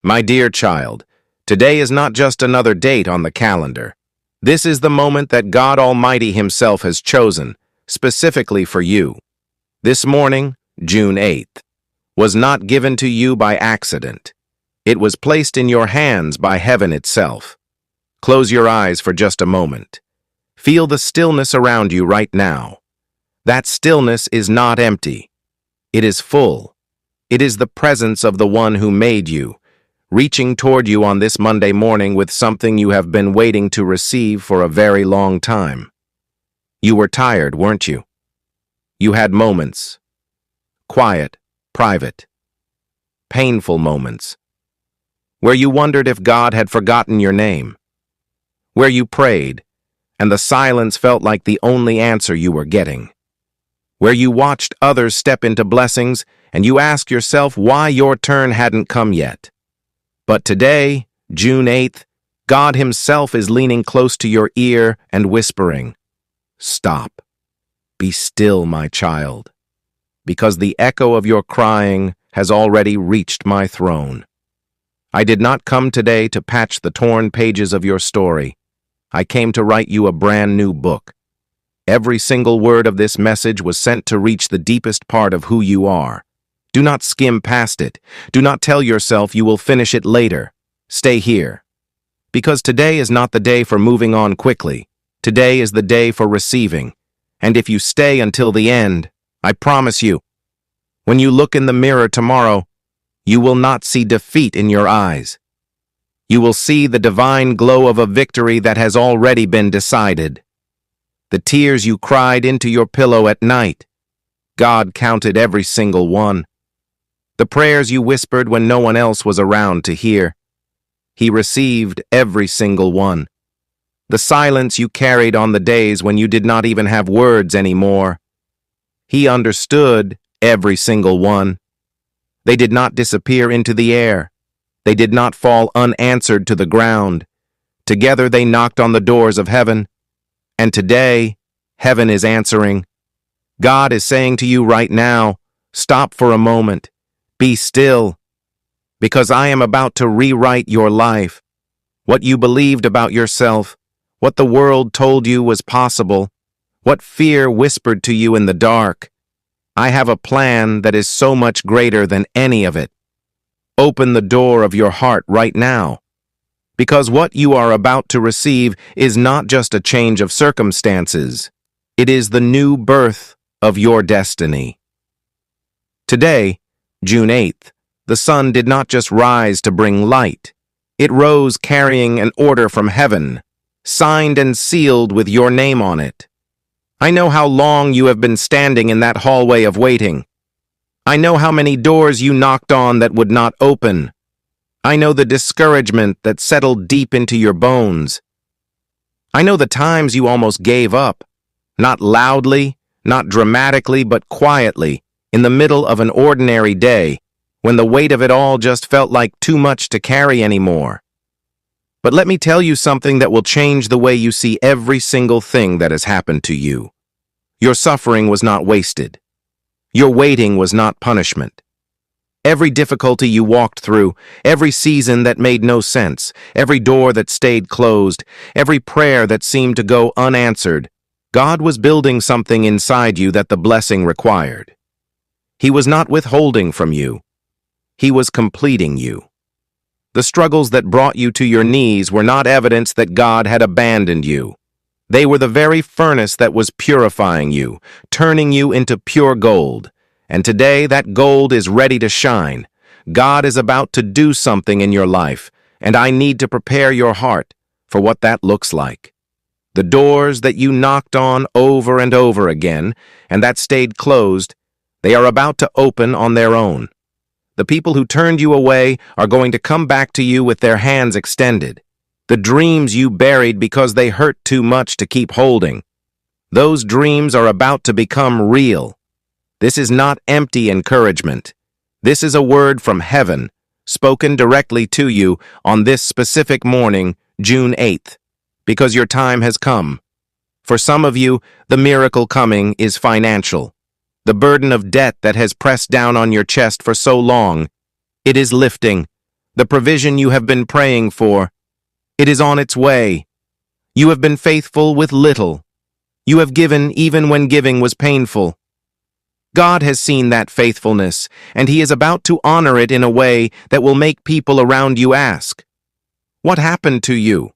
My dear child, today is not just another date on the calendar. This is the moment that God Almighty Himself has chosen, specifically for you. This morning, June 8th, was not given to you by accident. It was placed in your hands by heaven itself. Close your eyes for just a moment. Feel the stillness around you right now. That stillness is not empty. It is full. It is the presence of the one who made you, reaching toward you on this Monday morning with something you have been waiting to receive for a very long time. You were tired, weren't you? You had moments. Quiet, private, painful moments, where you wondered if God had forgotten your name, where you prayed, and the silence felt like the only answer you were getting, where you watched others step into blessings and you asked yourself why your turn hadn't come yet. But today, June 8th, God Himself is leaning close to your ear and whispering, "Stop. Be still, my child, because the echo of your crying has already reached my throne. I did not come today to patch the torn pages of your story. I came to write you a brand new book. Every single word of this message was sent to reach the deepest part of who you are. Do not skim past it. Do not tell yourself you will finish it later. Stay here. Because today is not the day for moving on quickly. Today is the day for receiving. And if you stay until the end, I promise you, when you look in the mirror tomorrow, you will not see defeat in your eyes. You will see the divine glow of a victory that has already been decided. The tears you cried into your pillow at night, God counted every single one. The prayers you whispered when no one else was around to hear, He received every single one. The silence you carried on the days when you did not even have words anymore, He understood every single one. They did not disappear into the air. They did not fall unanswered to the ground. Together they knocked on the doors of heaven. And today, heaven is answering. God is saying to you right now, stop for a moment. Be still, because I am about to rewrite your life. What you believed about yourself, what the world told you was possible, what fear whispered to you in the dark. I have a plan that is so much greater than any of it. Open the door of your heart right now, because what you are about to receive is not just a change of circumstances. It is the new birth of your destiny. Today, June 8th, the sun did not just rise to bring light. It rose carrying an order from heaven, signed and sealed with your name on it. I know how long you have been standing in that hallway of waiting. I know how many doors you knocked on that would not open. I know the discouragement that settled deep into your bones. I know the times you almost gave up, not loudly, not dramatically, but quietly, in the middle of an ordinary day, when the weight of it all just felt like too much to carry anymore. But let me tell you something that will change the way you see every single thing that has happened to you. Your suffering was not wasted. Your waiting was not punishment. Every difficulty you walked through, every season that made no sense, every door that stayed closed, every prayer that seemed to go unanswered, God was building something inside you that the blessing required. He was not withholding from you. He was completing you. The struggles that brought you to your knees were not evidence that God had abandoned you. They were the very furnace that was purifying you, turning you into pure gold. And today that gold is ready to shine. God is about to do something in your life, and I need to prepare your heart for what that looks like. The doors that you knocked on over and over again, and that stayed closed, they are about to open on their own. The people who turned you away are going to come back to you with their hands extended. The dreams you buried because they hurt too much to keep holding, those dreams are about to become real. This is not empty encouragement. This is a word from heaven, spoken directly to you on this specific morning, June 8th, because your time has come. For some of you, the miracle coming is financial. The burden of debt that has pressed down on your chest for so long, it is lifting. The provision you have been praying for, it is on its way. You have been faithful with little. You have given even when giving was painful. God has seen that faithfulness, and He is about to honor it in a way that will make people around you ask, "What happened to you?"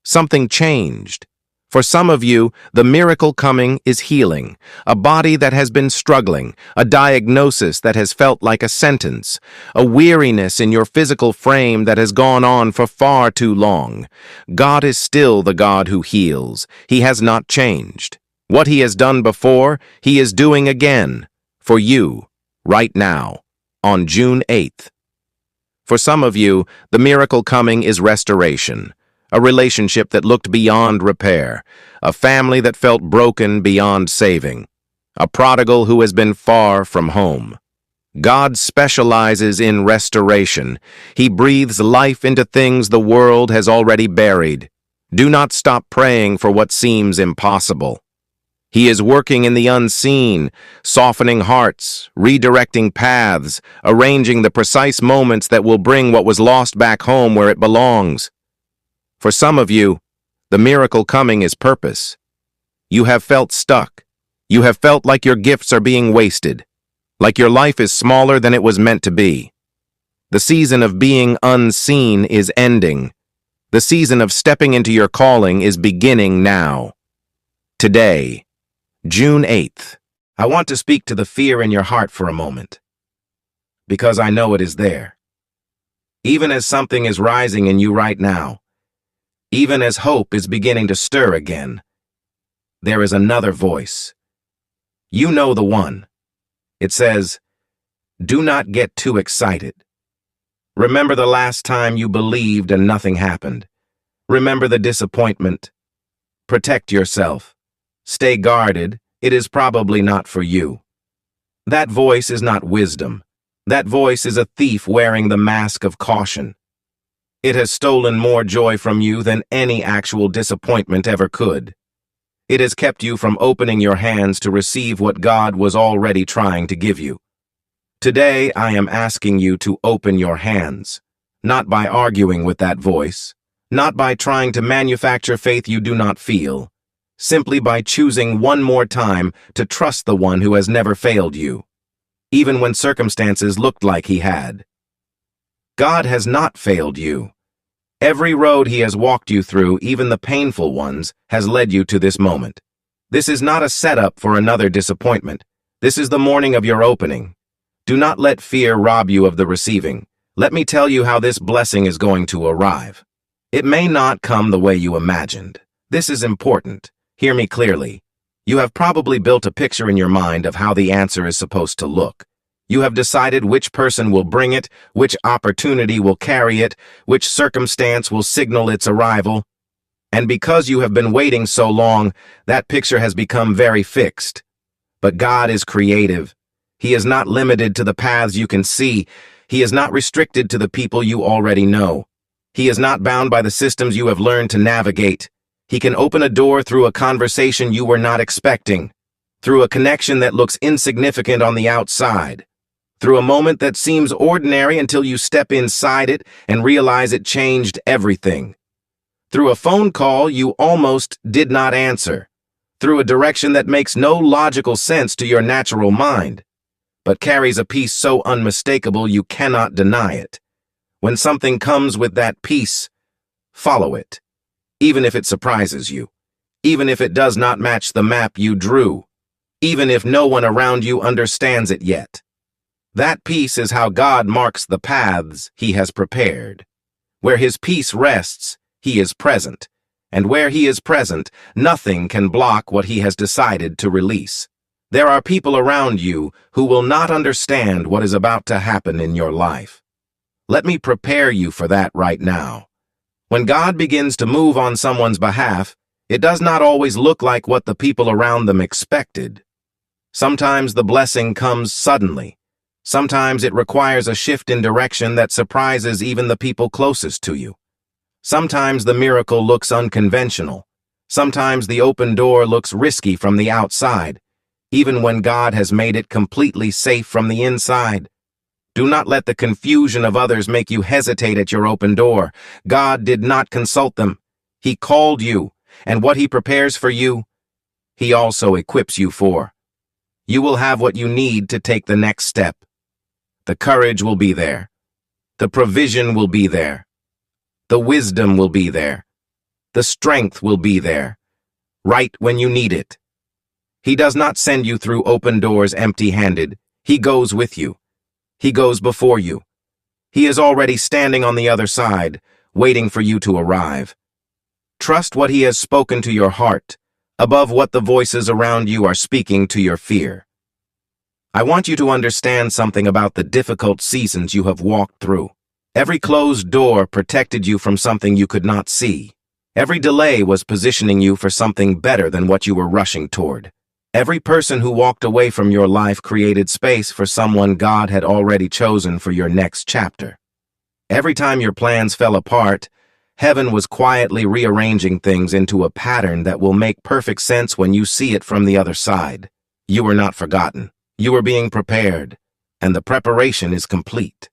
Something changed. For some of you, the miracle coming is healing, a body that has been struggling, a diagnosis that has felt like a sentence, a weariness in your physical frame that has gone on for far too long. God is still the God who heals. He has not changed. What He has done before, He is doing again, for you, right now, on June 8th. For some of you, the miracle coming is restoration. A relationship that looked beyond repair, a family that felt broken beyond saving, a prodigal who has been far from home. God specializes in restoration. He breathes life into things the world has already buried. Do not stop praying for what seems impossible. He is working in the unseen, softening hearts, redirecting paths, arranging the precise moments that will bring what was lost back home where it belongs. For some of you, the miracle coming is purpose. You have felt stuck. You have felt like your gifts are being wasted, like your life is smaller than it was meant to be. The season of being unseen is ending. The season of stepping into your calling is beginning now. Today, June 8th, I want to speak to the fear in your heart for a moment, because I know it is there. Even as something is rising in you right now, even as hope is beginning to stir again, there is another voice. You know the one. It says, "Do not get too excited. Remember the last time you believed and nothing happened. Remember the disappointment. Protect yourself. Stay guarded. It is probably not for you." That voice is not wisdom. That voice is a thief wearing the mask of caution. It has stolen more joy from you than any actual disappointment ever could. It has kept you from opening your hands to receive what God was already trying to give you. Today, I am asking you to open your hands, not by arguing with that voice, not by trying to manufacture faith you do not feel, simply by choosing one more time to trust the one who has never failed you, even when circumstances looked like He had. God has not failed you. Every road He has walked you through, even the painful ones, has led you to this moment. This is not a setup for another disappointment. This is the morning of your opening. Do not let fear rob you of the receiving. Let me tell you how this blessing is going to arrive. It may not come the way you imagined. This is important. Hear me clearly. You have probably built a picture in your mind of how the answer is supposed to look. You have decided which person will bring it, which opportunity will carry it, which circumstance will signal its arrival. And because you have been waiting so long, that picture has become very fixed. But God is creative. He is not limited to the paths you can see. He is not restricted to the people you already know. He is not bound by the systems you have learned to navigate. He can open a door through a conversation you were not expecting, through a connection that looks insignificant on the outside, through a moment that seems ordinary until you step inside it and realize it changed everything, through a phone call you almost did not answer, through a direction that makes no logical sense to your natural mind, but carries a peace so unmistakable you cannot deny it. When something comes with that peace, follow it, even if it surprises you, even if it does not match the map you drew, even if no one around you understands it yet. That peace is how God marks the paths He has prepared. Where His peace rests, He is present, and where He is present, nothing can block what He has decided to release. There are people around you who will not understand what is about to happen in your life. Let me prepare you for that right now. When God begins to move on someone's behalf, it does not always look like what the people around them expected. Sometimes the blessing comes suddenly. Sometimes it requires a shift in direction that surprises even the people closest to you. Sometimes the miracle looks unconventional. Sometimes the open door looks risky from the outside, even when God has made it completely safe from the inside. Do not let the confusion of others make you hesitate at your open door. God did not consult them. He called you, and what He prepares for you, He also equips you for. You will have what you need to take the next step. The courage will be there. The provision will be there. The wisdom will be there. The strength will be there, right when you need it. He does not send you through open doors empty-handed. He goes with you. He goes before you. He is already standing on the other side, waiting for you to arrive. Trust what He has spoken to your heart, above what the voices around you are speaking to your fear. I want you to understand something about the difficult seasons you have walked through. Every closed door protected you from something you could not see. Every delay was positioning you for something better than what you were rushing toward. Every person who walked away from your life created space for someone God had already chosen for your next chapter. Every time your plans fell apart, heaven was quietly rearranging things into a pattern that will make perfect sense when you see it from the other side. You were not forgotten. You were being prepared, and the preparation is complete.